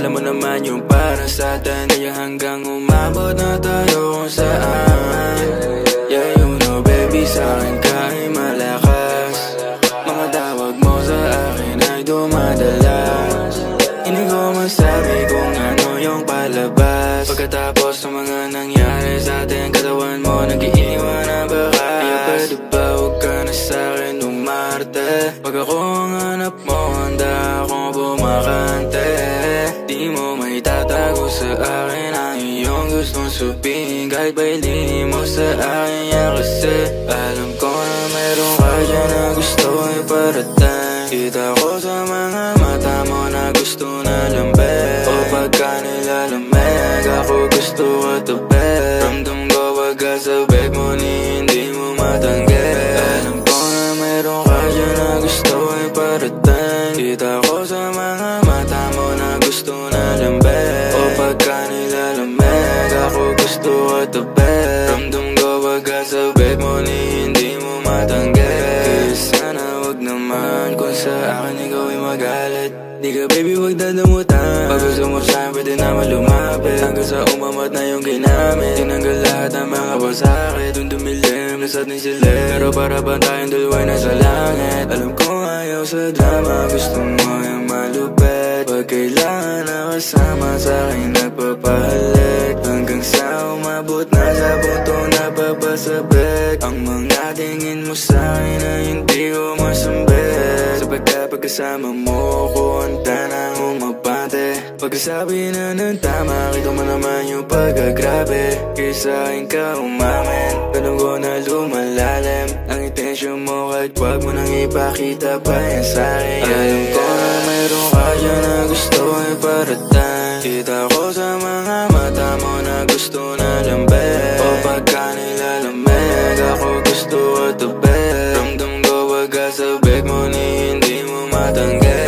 Alam mo naman yung para sa atin, kaya hanggang umabot na tayo kung saan. Yeah, you know baby, sa'kin ka ay malakas. Mga tawag mo sa akin ay dumadalas. Hindi ko masabi kung ano yung palabas. Pagkatapos ng mga nangyari sa atin, katawan mo nag-iiwan na baka. Kaya pwede ba huwag ka na sa'kin umarte? Pag ako ang hanap mo, handa akong bumakante. Di mo may tatago sa akin ang iyong gustong sabihin. Kahit ba ilihim mo sa akin yan, kasi alam ko na meron ka dyan na gusto iparating. Kita ko sa mga mata mo na gusto na lambing. O pagka nilalamig, ako gusto ka tabi. Ramdam ko pagka sa beg mo ni hindi mo matanggi. Alam ko na meron ka dyan na gusto iparating. Kita ko sa mga mata mo na gusto na lambing. O pagka nilalamig, ako gusto ka tabi. Ramdam ko pagka sa beg mo ni hindi mo matanggi. Kaya sana wag naman kung sa akin ikaw ay magalit. Di ka baby wag dadamutan. Pag gusto mo sa'kin pwede naman lumapit. Hanggang sa umamat na yung ginamit. Tinanggal lahat ng mga pasakit. Dun dumilim, nasat ni sila. Pero para ba tayong dalawa'y nasa langit? Alam ko ayaw sa drama, gusto mo yung malupit. Pag kailangan na kasama sa'kin nagpapahalik. Hanggang sa umabot na sa punto na papasabik. Ang mga tingin mo sa'kin na hindi ko masambit. Sapagka pagkasama mo ko, handa na umabante. Pagkasabi na ng tama, kita mo naman yung pagkagrabe. Kaya sa'kin ka umamin, tanong ko na lumalalim. Ang intensyon mo kahit wag mo nang ipakita pa yan sa'kin. Alam ko na mayroon ka dyan na gusto iparating. Kita ko sa mga mata mo na gusto na lambing. O pagka nilalamig, ako gusto ka tabi. Ramdam ko pagka sa beg mo ni hindi mo matanggi.